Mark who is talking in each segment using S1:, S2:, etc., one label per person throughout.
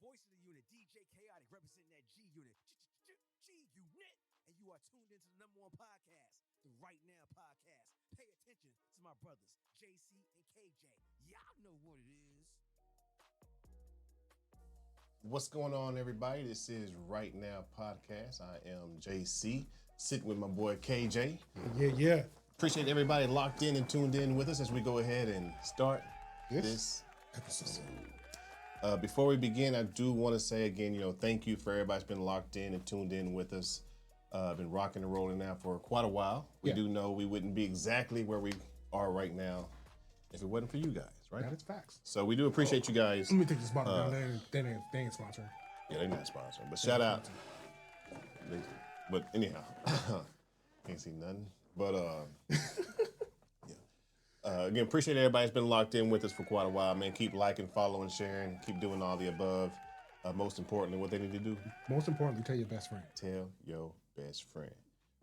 S1: voice of the unit, DJ Chaotic, representing that G unit, G unit, and you are tuned into the number one podcast, the Right Now podcast. Pay attention to my brothers, JC and KJ. Y'all know what it is.
S2: What's going on, everybody? This is Right Now podcast. I am JC, sitting with my boy KJ.
S3: Yeah.
S2: Appreciate everybody locked in and tuned in with us as we go ahead and start this episode. Before we begin, I do want to say again, thank you for everybody that's been locked in and tuned in with us. Been rocking and rolling now for quite a while. We do know we wouldn't be exactly where we are right now if it wasn't for you guys, right?
S3: That is facts.
S2: So we do appreciate you guys.
S3: Let me take this bottle down. They ain't sponsoring.
S2: Yeah, they're not sponsoring, but shout out. But anyhow, can't see nothing. But again, appreciate everybody that's been locked in with us for quite a while, man. Keep liking, following, sharing, keep doing all the above. Most importantly, what they need to do?
S3: Most importantly, tell your best friend.
S2: Tell your best friend.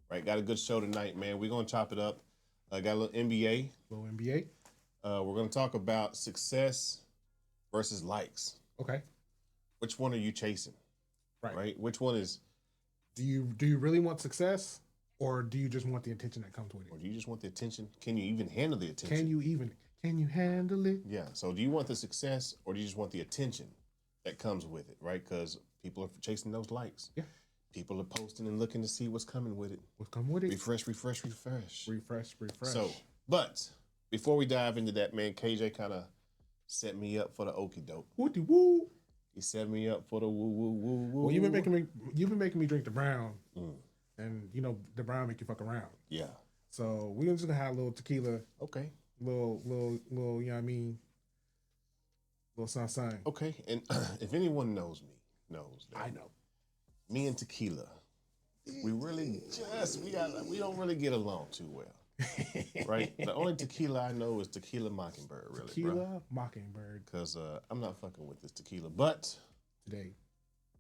S2: Right, got a good show tonight, man. We're gonna chop it up. Got a little NBA.
S3: Little NBA.
S2: We're gonna talk about success versus likes.
S3: Okay.
S2: Which one are you chasing? Right. Which one is?
S3: Do you really want success, or do you just want the attention that comes with it?
S2: Or do you just want the attention? Can you even handle the attention?
S3: Can you handle it?
S2: Yeah. So do you want the success, or do you just want the attention that comes with it? Right? Because people are chasing those likes.
S3: Yeah.
S2: People are posting and looking to see what's coming with it.
S3: What's coming with it?
S2: Refresh.
S3: Refresh.
S2: So, but before we dive into that, man, KJ kind of set me up for the okie doke.
S3: Woody woo.
S2: He set me up for the woo woo woo woo.
S3: Well, you've been making me drink the brown, and the brown make you fuck around.
S2: Yeah.
S3: So we're just gonna have a little tequila.
S2: Okay.
S3: Little, you know what I mean? Little sunshine.
S2: Okay. And if anyone knows me, knows that
S3: I know.
S2: me and tequila, we don't really get along too well. Right? The only tequila I know is Tequila Mockingbird, really.
S3: Tequila Mockingbird.
S2: Because I'm not fucking with this tequila. But
S3: Today,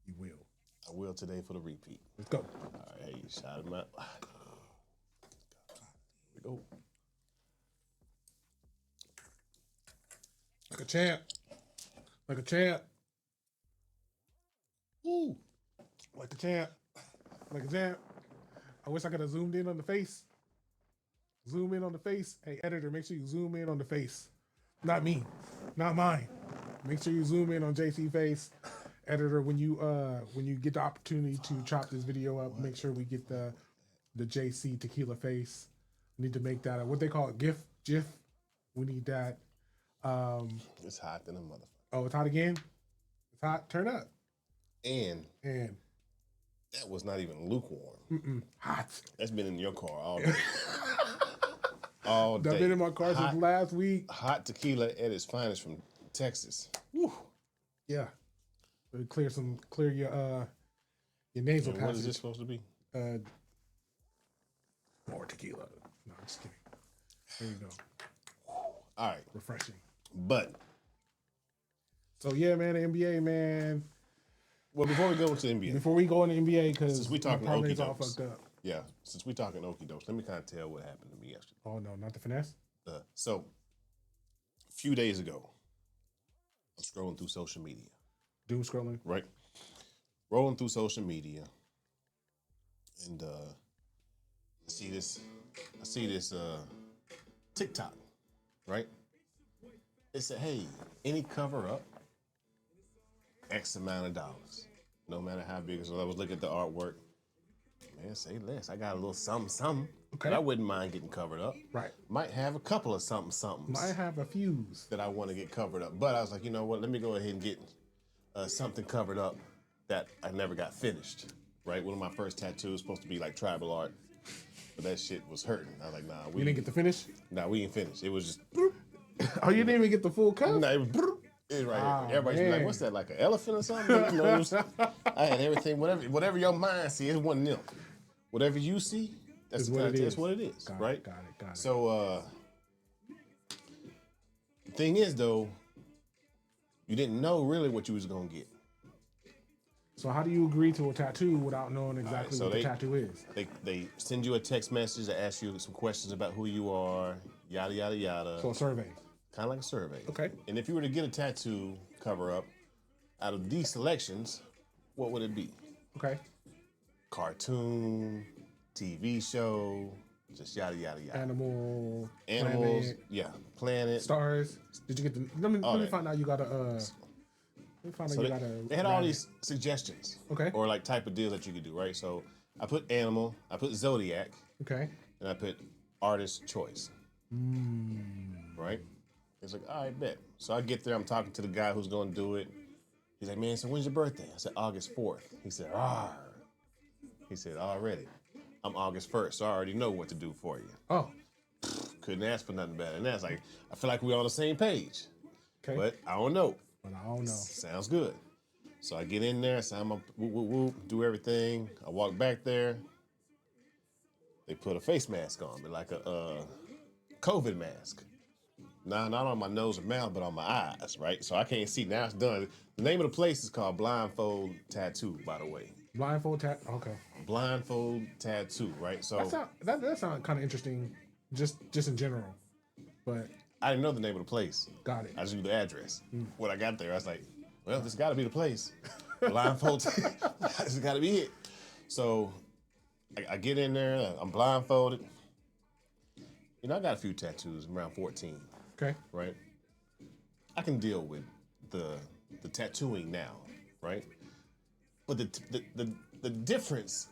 S3: you will.
S2: I will today for the repeat.
S3: Let's go.
S2: All right, hey, shout him out. Here we go.
S3: Like a champ.
S2: Ooh.
S3: Like a champ. I wish I could have zoomed in on the face. Zoom in on the face. Hey, editor, make sure you zoom in on the face. Not me. Not mine. Make sure you zoom in on JC face. Editor, when you get the opportunity to chop this video up, make sure we get the JC tequila face. We need to make that what they call it, GIF. We need that.
S2: It's hot than a motherfucker.
S3: Oh, it's hot again? It's hot. Turn up.
S2: And that was not even lukewarm.
S3: Hot.
S2: That's been in your car all day. All day.
S3: I've been in my car since last week.
S2: Hot tequila at its finest from Texas.
S3: Woo. Yeah. Clear your nasal passage.
S2: What is this supposed to be?
S3: More tequila. No, I'm just kidding. There you go.
S2: All right.
S3: Refreshing.
S2: But
S3: So yeah, man, the NBA, man.
S2: well, before we go into the NBA,
S3: Before we go into the NBA, because
S2: since we talking
S3: all
S2: okie
S3: fucked
S2: dokes,
S3: up.
S2: yeah, since we talking okie dokes, let me kind of tell what happened to me yesterday.
S3: Oh no, not the finesse.
S2: So a few days ago, I'm scrolling through social media.
S3: Doom scrolling.
S2: Right? Rolling through social media, and I see this TikTok, right? It said, hey, any cover up, X amount of dollars, no matter how big. So I was looking at the artwork. Man, say less. I got a little something.
S3: Okay.
S2: That I wouldn't mind getting covered up.
S3: Right.
S2: Might have a couple of somethings.
S3: Might have a fuse.
S2: That I want to get covered up. But I was like, you know what? Let me go ahead and get something covered up that I never got finished. Right? One of my first tattoos was supposed to be like tribal art, but that shit was hurting. I was like, nah,
S3: You didn't get the finish?
S2: Nah, we ain't finished. It was just.
S3: Oh, you didn't even get the full cut?
S2: Nah, it was right here. Everybody's
S3: man.
S2: like, what's that? Like an elephant or something? I had everything. Whatever your mind sees, it wasn't them. Whatever you see, that's what it is. Right?
S3: Got it.
S2: So the thing is, though, you didn't know really what you was gonna get.
S3: So how do you agree to a tattoo without knowing exactly what the tattoo is?
S2: They send you a text message that asks you some questions about who you are, yada yada yada.
S3: So a survey.
S2: Kind of like a survey.
S3: Okay.
S2: And if you were to get a tattoo cover up, out of these selections, what would it be?
S3: Okay.
S2: Cartoon, TV show, just yada yada yada.
S3: Animals,
S2: planet, yeah, planet,
S3: stars. Did you get the? Let me find out you got a. Let me find out you got a.
S2: They had all these suggestions.
S3: Okay.
S2: Or like type of deal that you could do, right? So I put animal, I put zodiac.
S3: Okay.
S2: And I put artist choice. Right? It's like, all right, bet. So I get there, I'm talking to the guy who's gonna do it. He's like, man, so when's your birthday? I said, August 4th. He said, He said, already. I'm August 1st, so I already know what to do for you.
S3: Oh.
S2: Couldn't ask for nothing better than that. It's like, I feel like we're on the same page.
S3: Okay.
S2: But I don't know.
S3: Sounds
S2: good. So I get in there, sign my whoop, do everything. I walk back there. They put a face mask on me, like a COVID mask. Nah, not on my nose or mouth, but on my eyes, right? So I can't see. Now it's done. The name of the place is called Blindfold Tattoo, by the way.
S3: Blindfold tattoo. Okay.
S2: Blindfold Tattoo, right? So
S3: that sounds kind of interesting, just in general. But
S2: I didn't know the name of the place.
S3: Got it.
S2: I just knew the address. When I got there, I was like, well, this got to be the place. Blindfold. This has got to be it. So I get in there. I'm blindfolded. You know, I got a few tattoos. I'm around 14.
S3: Okay.
S2: Right? I can deal with the tattooing now, right? But the difference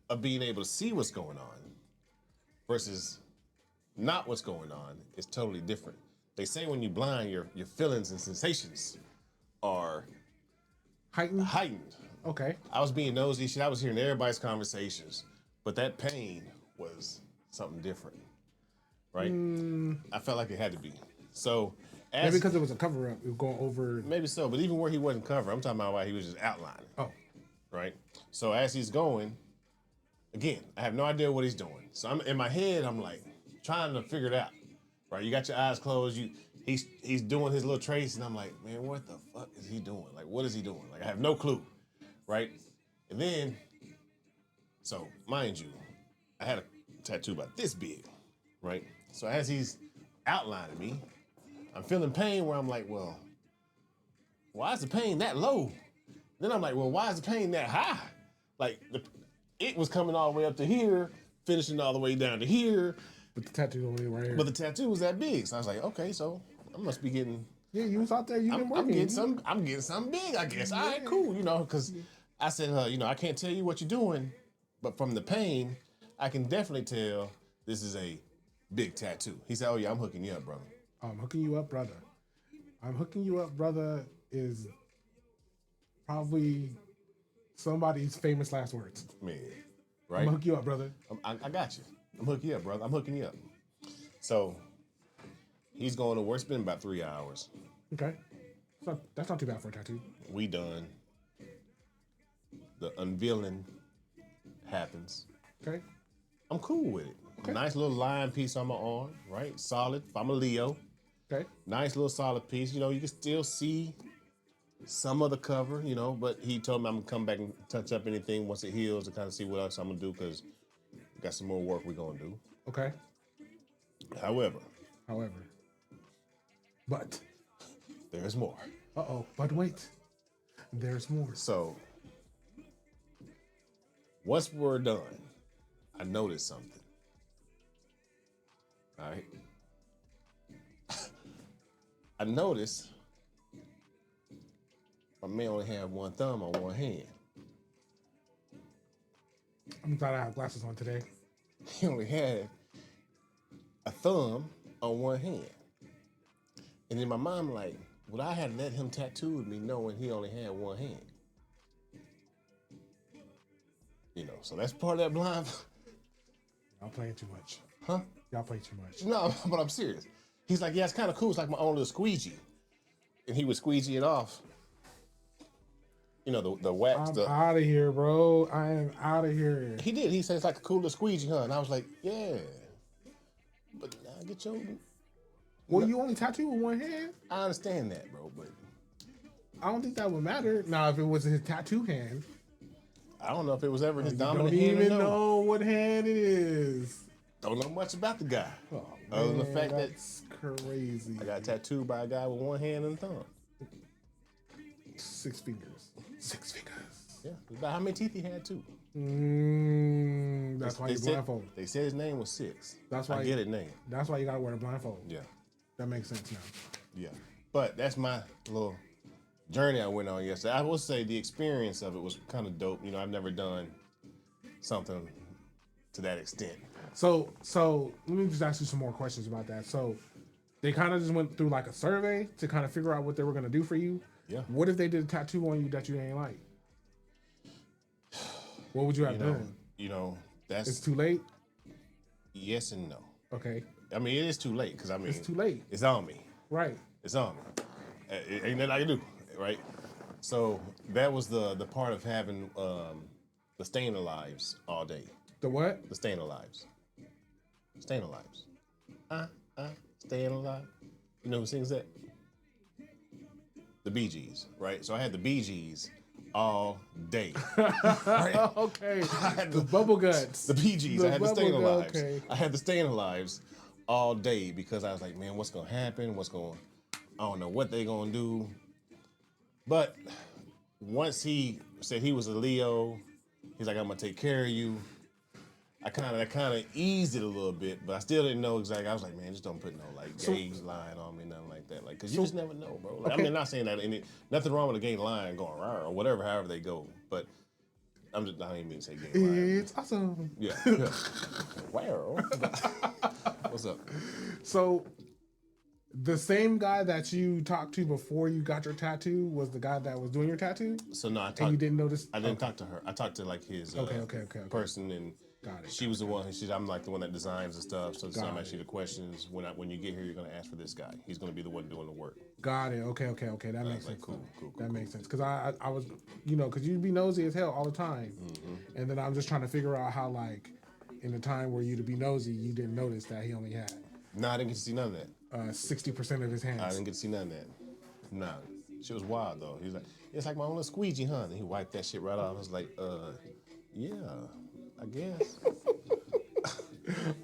S2: of being able to see what's going on versus not what's going on is totally different. They say when you're blind, your feelings and sensations are heightened.
S3: Okay.
S2: I was being nosy. Shit, I was hearing everybody's conversations, but that pain was something different, right? I felt like it had to be. So,
S3: maybe because it was a cover up, it was going over.
S2: Maybe so, but even where he wasn't covering, I'm talking about why he was just outlining.
S3: Oh,
S2: right. So as he's going, again, I have no idea what he's doing. So I'm in my head, I'm like trying to figure it out. Right? You got your eyes closed. He's doing his little trace, and I'm like, man, what the fuck is he doing? Like, what is he doing? Like, I have no clue. Right? And then, so mind you, I had a tattoo about this big. Right? So as he's outlining me, I'm feeling pain where I'm like, well, why is the pain that low? Then I'm like, well, why is the pain that high? Like, it was coming all the way up to here, finishing all the way down to here.
S3: But the tattoo only right here.
S2: But the tattoo was that big. So I was like, okay, so I must be getting...
S3: Yeah, you was out there, you been working.
S2: I'm getting something big, I guess. Yeah. All right, cool, because I said, I can't tell you what you're doing, but from the pain, I can definitely tell this is a big tattoo. He said, oh yeah, I'm hooking you up, brother.
S3: I'm hooking you up, brother. I'm hooking you up, brother is probably somebody's famous last words.
S2: Man, right?
S3: I'm gonna hook you up, brother.
S2: I got you. I'm hooking you up, brother. I'm hooking you up. So he's going to work. It's been about 3 hours.
S3: Okay. That's not too bad for a tattoo.
S2: We done. The unveiling happens.
S3: Okay.
S2: I'm cool with it.
S3: Okay.
S2: Nice little line piece on my arm, right? Solid. If I'm a Leo.
S3: Okay.
S2: Nice little solid piece. You can still see some of the cover, but he told me I'm going to come back and touch up anything once it heals to kind of see what else I'm going to do because we got some more work we're going to do.
S3: Okay.
S2: However.
S3: But.
S2: There's more.
S3: Uh-oh. But wait. There's more.
S2: So, once we're done, I noticed something. All right? I noticed my man only had one thumb on one hand.
S3: I'm glad I have glasses on today.
S2: He only had a thumb on one hand. And then my mom like, would I have let him tattoo me knowing he only had one hand? So that's part of that blind.
S3: Y'all playing too much.
S2: Huh?
S3: Y'all play too much.
S2: No, but I'm serious. He's like, yeah, it's kind of cool. It's like my own little squeegee. And he would squeegee it off. The wax.
S3: I'm out of here, bro. I am out of here.
S2: He did. He said it's like a cool little squeegee, huh? And I was like, yeah. But now get your...
S3: Well, you only tattoo with one hand?
S2: I understand that, bro, but...
S3: I don't think that would matter. Now, if it was his tattoo hand...
S2: I don't know if it was ever his dominant hand.
S3: You don't even know what hand it is.
S2: Don't know much about the guy.
S3: Oh,
S2: other than the fact
S3: that's crazy.
S2: I got tattooed by a guy with one hand and a thumb.
S3: 6 fingers. 6 fingers.
S2: Yeah, about how many teeth he had too.
S3: That's why you're blindfolded.
S2: They said his name was 6.
S3: That's why
S2: I get it now.
S3: That's why you gotta wear a blindfold.
S2: Yeah,
S3: That makes sense now.
S2: yeah. But that's my little journey I went on yesterday. I will say the experience of it was kind of dope. You know, I've never done something to that extent.
S3: So let me just ask you some more questions about that. So they kind of just went through like a survey to kind of figure out what they were gonna do for you.
S2: Yeah.
S3: What if they did a tattoo on you that you ain't like? What would you have done?
S2: You know, that's
S3: It's too late.
S2: yes and no.
S3: Okay.
S2: I mean, it is too late because I mean,
S3: It's too late.
S2: It's on me.
S3: Right.
S2: It's on me. It ain't nothing I can do, right? So that was the part of having the staying alives all day.
S3: The what?
S2: The staying alives. Staying alives. Staying alive. You know who sings that? The Bee Gees, right? So I had the Bee Gees all day. Right?
S3: Okay. The bubble guts.
S2: The Bee Gees. I had the staying alives.
S3: Okay.
S2: I had the staying alives all day because I was like, man, what's gonna happen? I don't know what they gonna do. But once he said he was a Leo, he's like, I'm gonna take care of you. I kind of eased it a little bit, but I still didn't know exactly. I was like, man, just don't put no like gauge line on me, nothing like that. Like, cause you just never know, bro. Like,
S3: Okay.
S2: I mean, not saying that nothing wrong with a gay line going rah or whatever, however they go. But I don't even mean to say gay line.
S3: It's awesome.
S2: Yeah. Wow. What's up?
S3: So the same guy that you talked to before you got your tattoo was the guy that was doing your tattoo?
S2: So no,
S3: And you didn't notice?
S2: I didn't talk to her. I talked to like his
S3: Okay.
S2: person, and
S3: Got it.
S2: she was the one. I'm like the one that designs the stuff. So
S3: Got
S2: I'm
S3: it.
S2: actually the questions. When you get here, you're gonna ask for this guy. He's gonna be the one doing the work.
S3: Got it. Okay. That makes sense.
S2: Cool.
S3: That makes sense. Because I was, because you'd be nosy as hell all the time.
S2: Mm-hmm.
S3: And then I'm just trying to figure out how, like, in the time where you to be nosy, you didn't notice that he only had
S2: No, I didn't get to see none of that.
S3: 60% of his hands.
S2: I didn't get to see none of that. Nah, she was wild though. He was like, it's like my own little squeegee, huh? And he wiped that shit right off. I was like, yeah, I guess.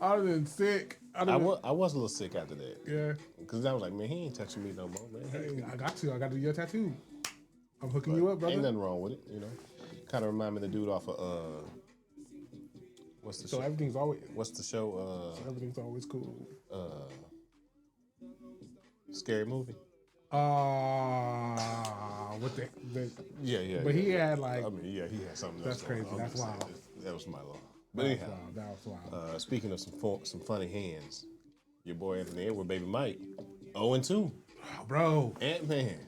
S3: I'd have been sick.
S2: I was a little sick after that.
S3: Yeah.
S2: Because I was like, man, he ain't touching me no more, man.
S3: Hey, I got to do your tattoo. I'm hooking you up, brother.
S2: Ain't nothing wrong with it, you know. Kind of remind me of the dude off of what's the
S3: So
S2: show?
S3: everything's always
S2: What's the show?
S3: everything's always cool.
S2: Scary movie.
S3: With the
S2: Yeah.
S3: But he had like
S2: I mean, yeah, he had something
S3: That's
S2: else. going
S3: crazy.
S2: on.
S3: That's wild.
S2: That was my law. But anyhow,
S3: that was wild.
S2: speaking of some funny hands, your boy Anthony Edward, baby Mike, 0-2.
S3: Bro,
S2: Ant-Man,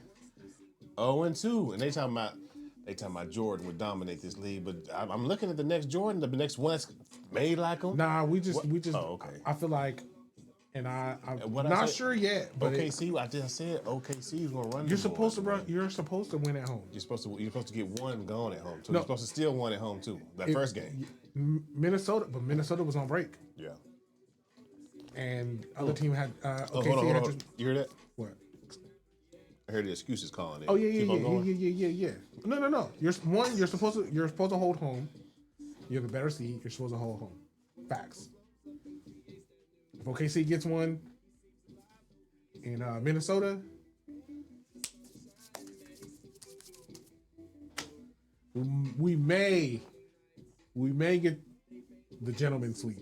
S2: 0-2, and they talking about Jordan would dominate this league, but I'm looking at the next Jordan, the next one that's made like him.
S3: nah, we just
S2: Oh, okay.
S3: I feel like, and I'm
S2: What I
S3: not
S2: said-
S3: sure yet, but
S2: OKC, I just said OKC is gonna run.
S3: you're
S2: them
S3: supposed to
S2: boys,
S3: run.
S2: man.
S3: You're supposed to win at home.
S2: You're supposed to get one going at home too.
S3: No.
S2: You're supposed to steal one at home too. That first game.
S3: Minnesota was on break,
S2: Yeah.
S3: and other team had
S2: Oh,
S3: OKC
S2: hold
S3: had
S2: on.
S3: just
S2: You hear that?
S3: what?
S2: I heard the excuses calling it.
S3: Oh yeah.
S2: Keep on going.
S3: Yeah. No. You're supposed to hold home. You have a better seed. You're supposed to hold home. Facts. If OKC gets one in Minnesota, we may get the gentleman sweep.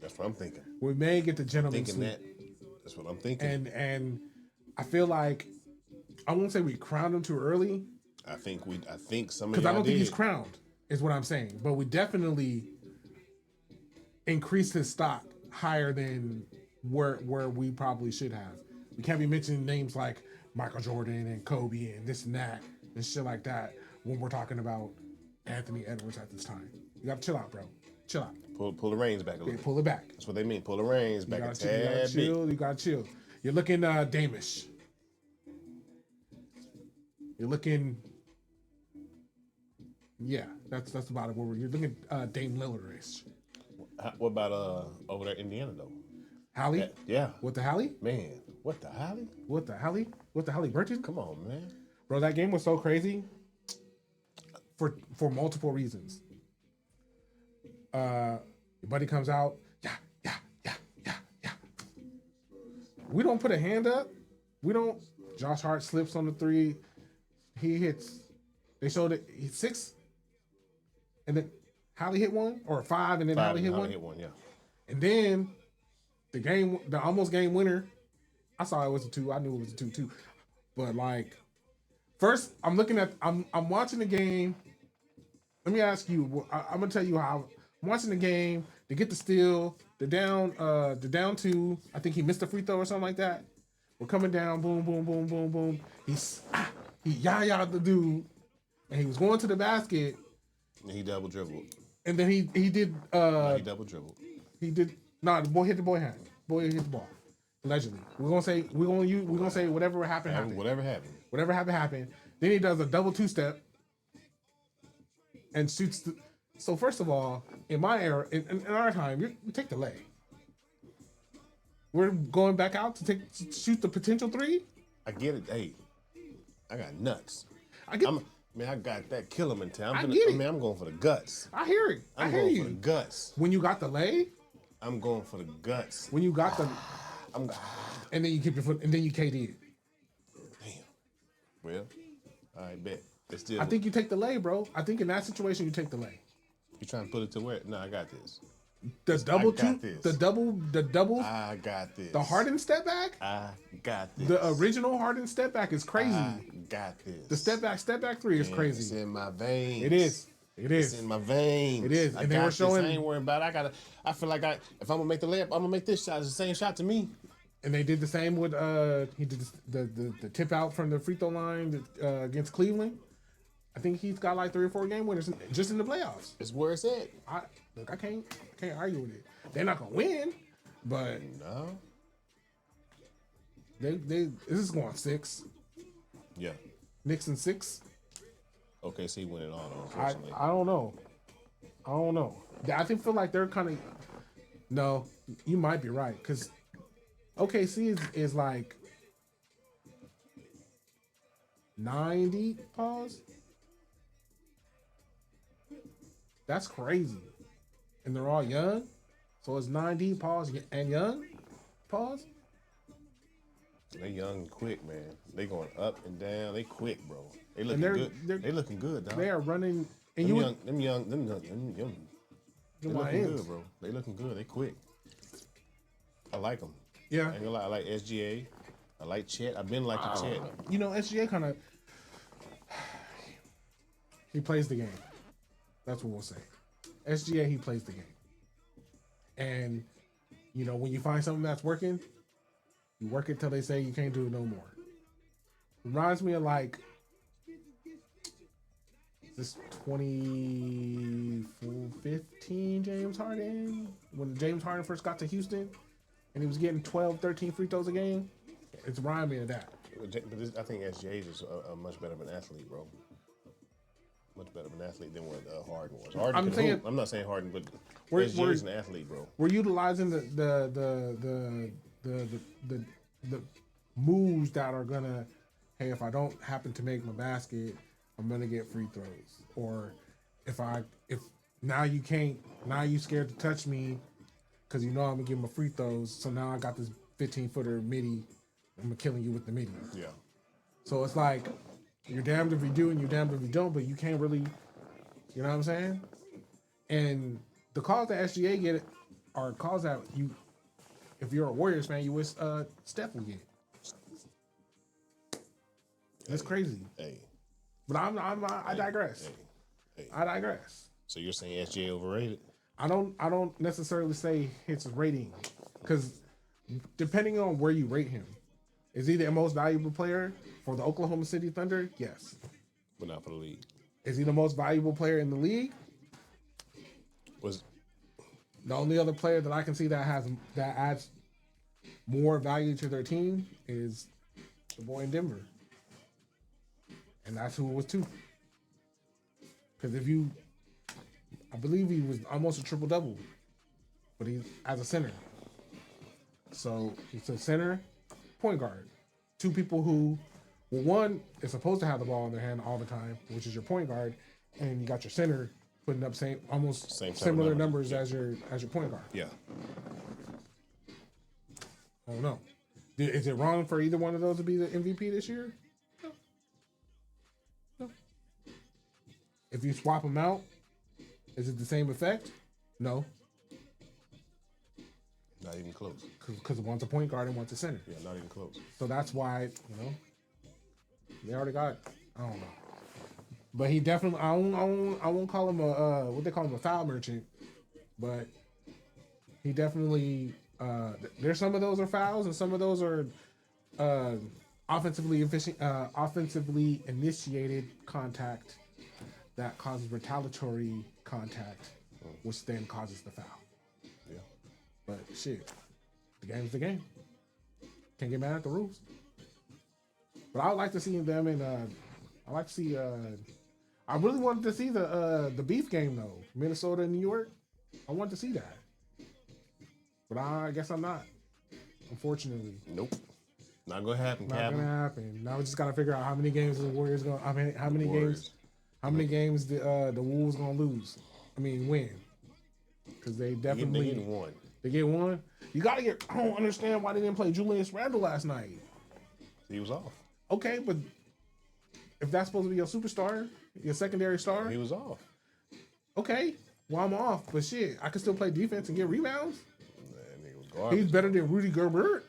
S2: That's what I'm thinking.
S3: We may get the gentleman
S2: Thinking
S3: sweep.
S2: that. That's what I'm thinking.
S3: And I feel like I won't say we crowned him too early
S2: I think some of
S3: because I
S2: y'all
S3: don't think he's
S2: did.
S3: crowned. Is what I'm saying. But we definitely increased his stock higher than where we probably should have. We can't be mentioning names like Michael Jordan and Kobe and this and that and shit like that when we're talking about Anthony Edwards at this time. You gotta chill out, bro. Chill out.
S2: Pull the reins back a little.
S3: Pull it back.
S2: That's what they mean. Pull the reins
S3: You
S2: back a
S3: gotta, chill,
S2: tad bit.
S3: you gotta chill. You're looking Damish. You're looking. Yeah, that's about it. You're looking Dame Lillard-ish.
S2: What about over there in Indiana though?
S3: Hallie?
S2: Yeah.
S3: What the Hallie?
S2: Man, what the Hallie?
S3: What the Hallie? What the Hallie Burton?
S2: Come on, man.
S3: Bro, that game was so crazy for multiple reasons. Your buddy comes out, yeah. We don't put a hand up. We don't. Josh Hart slips on the three. he hits. They showed it. He's 6, and then Hallie hit one or 5, and then Hallie hit one.
S2: Yeah.
S3: And then the almost game winner. I saw it was a 2. I knew it was a 2 too. But like, first I'm watching the game. Let me ask you. I'm gonna tell you how I'm watching the game. They get the steal. The down 2. I think he missed a free throw or something like that. We're coming down. Boom, boom, boom, boom, boom. He yah-yah'd the dude, and he was going to the basket.
S2: And he double dribbled.
S3: And then he did.
S2: No, he double dribbled.
S3: He did. Nah, the boy hit the boy hand. Boy hit the ball. Allegedly, we're gonna say whatever happened.
S2: Whatever happened.
S3: Whatever happened. Then he does a double 2-step and shoots. So first of all, in my era, in our time, you take the lay. We're going back out to shoot the potential 3.
S2: I get it. Hey, I got nuts. I got that killer mentality. I'm going for the guts.
S3: I hear it.
S2: I'm going for the guts.
S3: When you got the lay,
S2: I'm going for the guts.
S3: When you got the, and then you keep your foot, and then you KD it.
S2: Damn. Well, I bet.
S3: I think you take the lay, bro. I think in that situation you take the lay.
S2: You trying to put it to where? No, I got this.
S3: The double 2, the double.
S2: I got this.
S3: The Harden step back.
S2: I got this.
S3: The original Harden step back is crazy.
S2: I got this.
S3: The step back 3 is crazy.
S2: It's in my veins.
S3: It is.
S2: It's in my veins.
S3: It is.
S2: And
S3: they were showing.
S2: I ain't worried about it. I feel like if I'm gonna make the layup, I'm gonna make this shot. It's the same shot to me.
S3: And they did the same with he did the tip out from the free throw line against Cleveland. I think he's got like 3 or 4 game winners just in the playoffs.
S2: It's where it's at.
S3: I can't argue with it. They're not gonna win, but
S2: no.
S3: This is going 6.
S2: Yeah.
S3: Knicks in 6.
S2: Okay, so he win it all. Unfortunately,
S3: I don't know. I feel like they're kind of. No, you might be right because OKC is like 90 pause. That's crazy, and they're all young, so it's 90 pause and young pause.
S2: They young and quick, man. They going up and down. They quick, bro. They looking good. They looking good, dog.
S3: They are running. And
S2: them young. They looking good, bro. They looking good. They quick. I like them.
S3: Yeah.
S2: I ain't gonna lie. I like SGA. I like Chet. I've been liking Chet.
S3: You know, SGA kind of. He plays the game. That's what we'll say. SGA, he plays the game. And, you know, when you find something that's working, you work it till they say you can't do it no more. Reminds me of like this 2015 James Harden. When James Harden first got to Houston and he was getting 12, 13 free throws a game. It's reminding me of that.
S2: But I think SGA is a much better of an athlete, bro. Much better of an athlete than what Harden was. I'm not saying Harden, but SGA is an athlete, bro.
S3: We're utilizing the moves that are gonna, hey, if I don't happen to make my basket, I'm gonna get free throws. Or if now you scared to touch me because you know I'm gonna give them free throws. So now I got this 15-footer midi. I'm killing you with the midi.
S2: Yeah.
S3: So it's like you're damned if you do and you're damned if you don't, but you can't really, you know what I'm saying? And the calls that SGA get are calls that you, if you're a Warriors fan, you wish Steph would get. That's crazy.
S2: Hey.
S3: But I digress.
S2: Hey.
S3: I digress.
S2: So you're saying SGA overrated?
S3: I don't necessarily say it's rating, because depending on where you rate him, is he the most valuable player for the Oklahoma City Thunder? Yes.
S2: But not for the league.
S3: Is he the most valuable player in the league?
S2: Was
S3: the only other player that I can see that adds more value to their team is the boy in Denver. And that's who it was too. Because I believe he was almost a triple-double, but he's as a center. So he's a center, point guard. Two people who, well, one is supposed to have the ball in their hand all the time, which is your point guard, and you got your center putting up almost similar numbers as your point guard.
S2: Yeah.
S3: I don't know. Is it wrong for either one of those to be the MVP this year? No. If you swap them out, is it the same effect? No,
S2: Not even close.
S3: because one's a point guard and one's a center.
S2: Yeah, not even close.
S3: So that's why, they already got, I don't know. But he definitely, I won't call him what they call him, a foul merchant. But he definitely, there's some of those are fouls and some of those are offensively initiated contact that causes retaliatory contact, which then causes the foul.
S2: Yeah.
S3: But shit, the game's the game. Can't get mad at the rules. But I would like to see them in. I like to see. I really wanted to see the beef game though, Minnesota and New York. I wanted to see that, but I guess I'm not. Unfortunately,
S2: Nope. Not gonna happen,
S3: not
S2: Captain.
S3: gonna happen. Now we just gotta figure out how many games the Warriors gonna. I mean, how many games the Wolves gonna lose? I mean, win. Because they definitely
S2: They get one.
S3: They get one. You gotta get. I don't understand why they didn't play Julius Randle last night.
S2: He was off.
S3: Okay, but if that's supposed to be your superstar, your secondary star,
S2: He was off.
S3: okay. Well, I'm off, but shit, I can still play defense and get rebounds.
S2: That nigga was garbage.
S3: He's better than Rudy Gobert.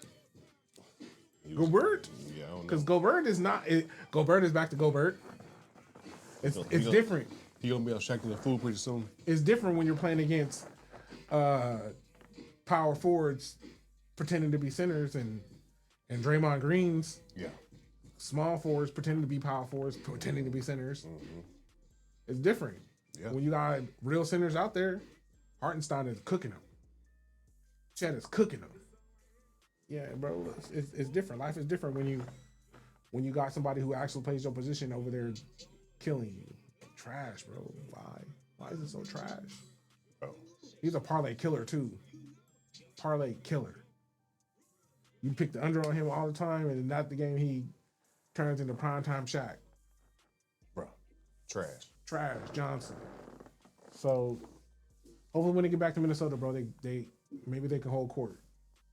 S3: Gobert,
S2: Yeah, I don't know.
S3: because Gobert is not. Gobert is back to Gobert. It's different.
S2: He gonna be on Shaq the Fool pretty soon.
S3: It's different when you're playing against power forwards pretending to be centers and Draymond Greens,
S2: Yeah.
S3: small forwards pretending to be power forwards, pretending to be centers. It's different.
S2: Yeah.
S3: When you got real centers out there, Hartenstein is cooking them. Chet is cooking them. Yeah, bro, it's different. Life is different when you got somebody who actually plays your position over there killing you. Trash, bro. Why? Why is it so trash?
S2: Bro.
S3: He's a parlay killer too. Parlay killer. You pick the under on him all the time, and not the game he turns into primetime Shaq.
S2: Bro. Trash.
S3: Trash Johnson. So hopefully when they get back to Minnesota, bro, they maybe they can hold court.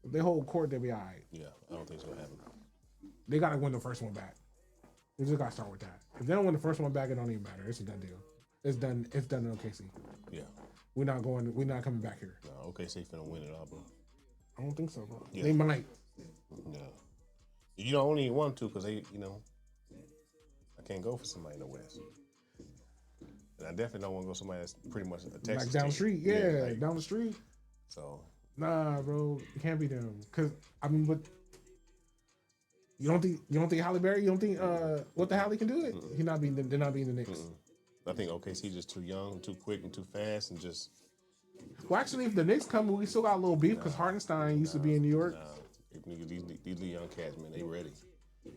S3: If they hold court, they'll be all right.
S2: Yeah, I don't think it's gonna happen.
S3: They gotta win the first one back. We just gotta start with that. If they don't win the first one back, it don't even matter. It's a done deal. It's done. It's done in OKC.
S2: Yeah.
S3: We're not coming back here.
S2: No, OKC finna win it all, bro.
S3: I don't think so, bro.
S2: Yeah.
S3: They might.
S2: No. You don't only want to because they, I can't go for somebody in the West. And I definitely don't want to go somebody that's pretty much a Texas
S3: Like down the
S2: team.
S3: street,
S2: Like,
S3: down the street.
S2: so
S3: Nah, bro, it can't be them. Cause I mean, but you don't think Halle Berry? You don't think what the hell he can do it? They're not being the Knicks.
S2: I think OKC just too young, too quick, and too fast, and just
S3: Well, actually, if the Knicks come, we still got a little beef because Hartenstein used to be in New York.
S2: these young cats, man, they ready.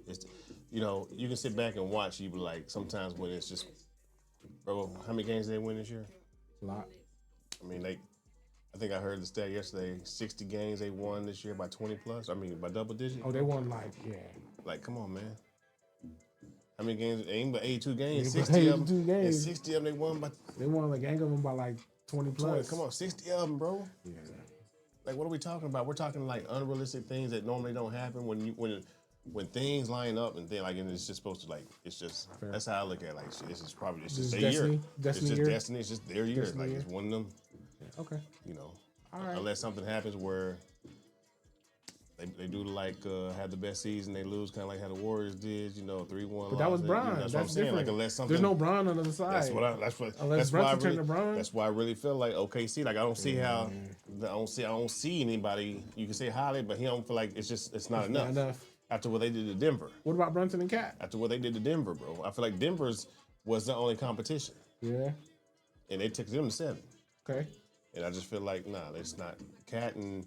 S2: It's, you can sit back and watch. You be like, sometimes when it's just, bro, how many games did they win this year?
S3: A lot.
S2: I mean, I think I heard the stat yesterday. 60 games they won this year by 20 plus. I mean, by double digit.
S3: Oh, they won
S2: Like, come on, man. How many games? Ain't but 82 games.
S3: Yeah,
S2: 60 of
S3: 82
S2: them.
S3: games.
S2: And 60 of them they won by
S3: They won like gang of them by like 20 plus.
S2: 20. Come on, 60 of them, bro.
S3: Yeah.
S2: Like, what are we talking about? We're talking like unrealistic things that normally don't happen when things line up and and it's just supposed to it's just
S3: Fair.
S2: that's how I look at it. Like, shit, it's just
S3: Just
S2: their
S3: destiny?
S2: year.
S3: Destiny
S2: it's just
S3: year?
S2: destiny. It's just their year.
S3: Destiny
S2: Like
S3: year?
S2: it's one of them.
S3: Okay. All right.
S2: Unless something happens where they do have the best season, they lose kind of like how the Warriors did, 3-1.
S3: But that was Bron.
S2: That's
S3: That's
S2: what I'm saying.
S3: different.
S2: Like unless something,
S3: There's no Bron on the other side.
S2: Unless
S3: Unless
S2: why I
S3: Brunson turned
S2: really,
S3: to Bron.
S2: that's why I really feel like OKC. Like I don't see how I don't see anybody. You can say highly, but he don't feel like it's not enough.
S3: Not enough.
S2: After what they did to Denver.
S3: What about Brunson and Cat?
S2: After what they did to Denver, bro. I feel like Denver's was the only competition.
S3: Yeah.
S2: And they took them to 7.
S3: Okay.
S2: And I just feel like, it's not Cat and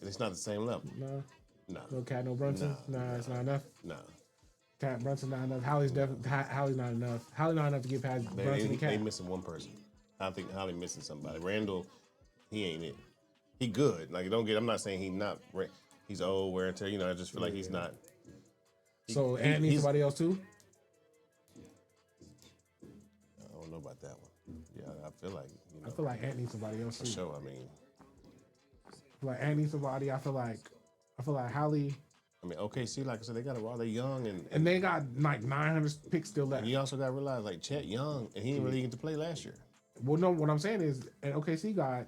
S2: it's not the same level.
S3: No.
S2: No.
S3: No Cat, no Brunson. Nah, it's not enough.
S2: No.
S3: Cat, Brunson not enough. Hallie's not enough. Hallie not enough to get past Brunson and
S2: They
S3: Cat.
S2: missing one person. I think Holly missing somebody. Randall, he ain't it. He good. Like I'm not saying he's old, wear and tear. I just feel like he's not.
S3: So Ant needs somebody else too?
S2: I don't know about that one. Yeah, I feel like
S3: I feel like Ant needs somebody else
S2: for
S3: too.
S2: sure. I mean,
S3: Like Ant needs somebody. I feel like Hallie
S2: I mean, OKC, like I said, they got a raw. They're young,
S3: And they got like 900 picks still left.
S2: and you also got to realize, like, Chet Young, and he didn't really get to play last year.
S3: Well, no, what I'm saying is, and OKC got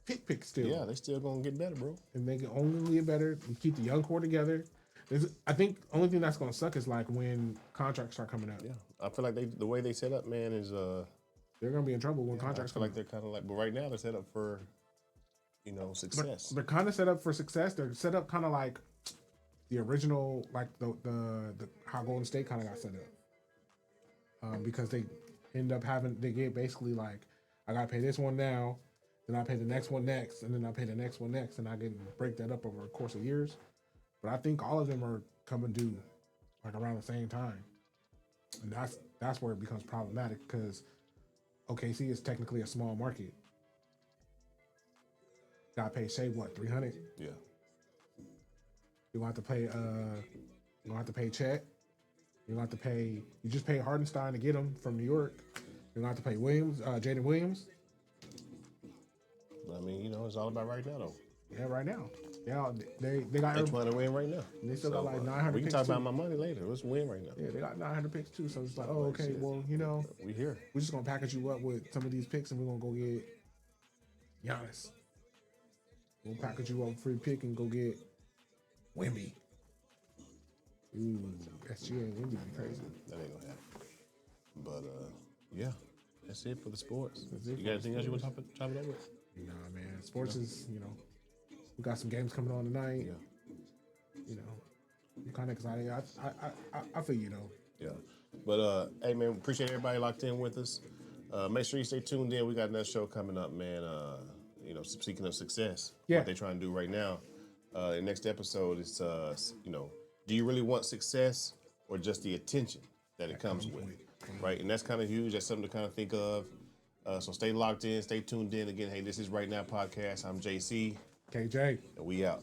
S3: picks still.
S2: Yeah, they still gonna get better, bro.
S3: And they can only get better and keep the young core together. I think the only thing that's gonna suck is like when contracts start coming out.
S2: Yeah, I feel like the way they set up, man, is
S3: they're gonna be in trouble when contracts
S2: I feel like they're kind of like, but right now they're set up for, success.
S3: They're kind of set up for success. They're set up kind of like the original, like the how Golden State kind of got set up. Because they end up they get basically like, I gotta pay this one now, then I pay the next one next, and then I pay the next one next, and I can break that up over a course of years. But I think all of them are coming due like around the same time, and that's where it becomes problematic because OKC is technically a small market. Gotta pay Shea what, 300?
S2: Yeah.
S3: You gonna have to pay Chet. You have to pay. You just pay Hardenstein to get him from New York. You're gonna have to pay Jaden Williams.
S2: But I mean, it's all about right now, though.
S3: Yeah, right now. Yeah, they got.
S2: They're trying to win right now.
S3: They still got like 900.
S2: We can
S3: picks
S2: talk
S3: too.
S2: about my money later. Let's win right now.
S3: Yeah, they got 900 picks too. So it's like, oh, okay, well,
S2: we here.
S3: we're just gonna package you up with some of these picks, and we're gonna go get Giannis. We'll package you up with a free pick and go get Wemby. Ooh, SGA and Wemby be crazy.
S2: That ain't gonna happen. But yeah, that's it for the sports.
S3: You
S2: got anything else you want to chop it up with?
S3: Nah, man. Sports is, we got some games coming on tonight.
S2: Yeah.
S3: I'm kind of excited. I feel
S2: Yeah. But hey, man, appreciate everybody locked in with us. Make sure you stay tuned in. We got another show coming up, man. Speaking of success, what they're trying to do right now. The next episode is, do you really want success or just the attention that it comes with, right? And that's kind of huge. That's something to kind of think of. So stay locked in, stay tuned in. Again, hey, this is Right Now Podcast. I'm JC.
S3: KJ.
S2: And we out.